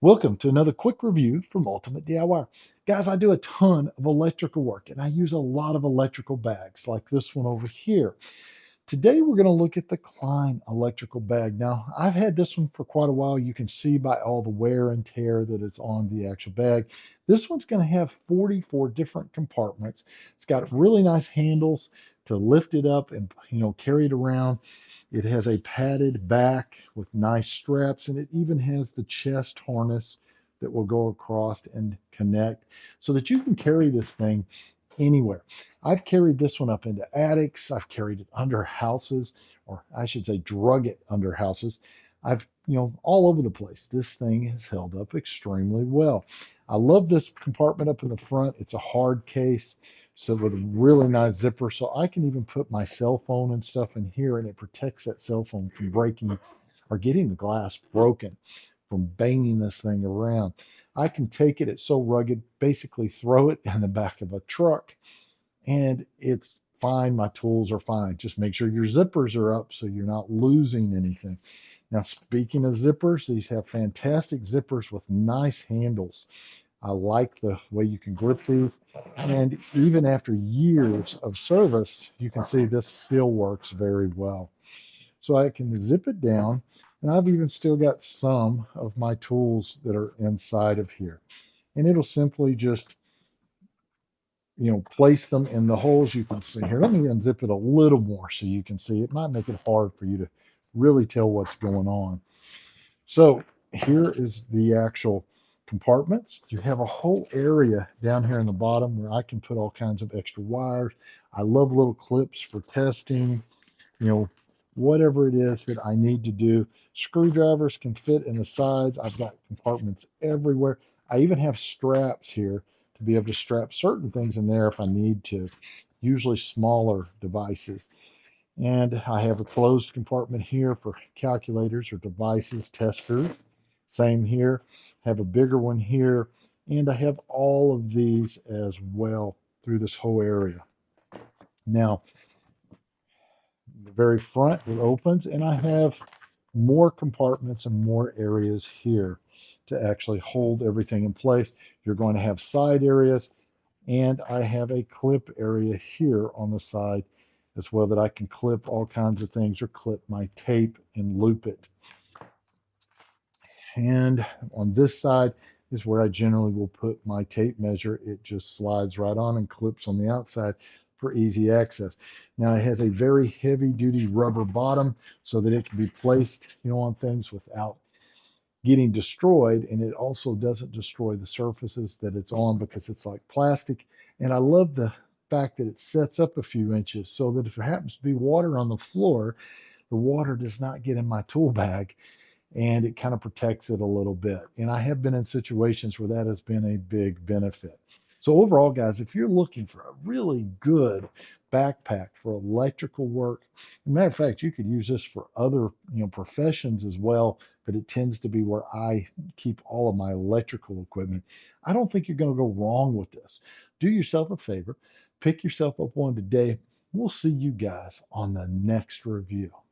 Welcome to another quick review from Ultimate DIY. Guys, I do a ton of electrical work and I use a lot of electrical bags like this one over here. Today we're going to look at the Klein electrical bag. Now, I've had this one for quite a while. You can see by all the wear and tear that it's on the actual bag. This one's going to have 44 different compartments. It's got really nice handles to lift it up and carry it around. It has a padded back with nice straps, and it even has the chest harness that will go across and connect so that you can carry this thing anywhere. I've carried this one up into attics. I've carried it under houses, or I should say, drug it under houses. All over the place. This thing has held up extremely well. I love this compartment up in the front. It's a hard case, so with a really nice zipper. So I can even put my cell phone and stuff in here, and it protects that cell phone from breaking or getting the glass broken from banging this thing around. I can take it, it's so rugged, basically throw it in the back of a truck and it's fine. My tools are fine. Just make sure your zippers are up so you're not losing anything. Now, speaking of zippers, these have fantastic zippers with nice handles. I like the way you can grip these. And even after years of service, you can see this still works very well. So I can zip it down, and I've even still got some of my tools that are inside of here. And it'll simply just, place them in the holes you can see here. Let me unzip it a little more so you can see. It might make it hard for you to really tell what's going on. So here is the actual compartments. You have a whole area down here in the bottom where I can put all kinds of extra wires. I love little clips for testing, you know, whatever it is that I need to do. Screwdrivers can fit in the sides. I've got compartments everywhere. I even have straps here to be able to strap certain things in there if I need to, usually smaller devices. And I have a closed compartment here for calculators or devices, testers. Same here. Have a bigger one here. And I have all of these as well through this whole area. Now, the very front, it opens, and I have more compartments and more areas here to actually hold everything in place. You're going to have side areas, and I have a clip area here on the side as well that I can clip all kinds of things or clip my tape and loop it. And on this side is where I generally will put my tape measure. It just slides right on and clips on the outside for easy access. Now it has a very heavy duty rubber bottom so that it can be placed, on things without getting destroyed. And it also doesn't destroy the surfaces that it's on because it's like plastic. And I love the fact that it sets up a few inches so that if there happens to be water on the floor, the water does not get in my tool bag and it kind of protects it a little bit. And I have been in situations where that has been a big benefit. So overall, guys, if you're looking for a really good backpack for electrical work, as a matter of fact, you could use this for other, professions as well, but it tends to be where I keep all of my electrical equipment. I don't think you're going to go wrong with this. Do yourself a favor, pick yourself up one today. We'll see you guys on the next review.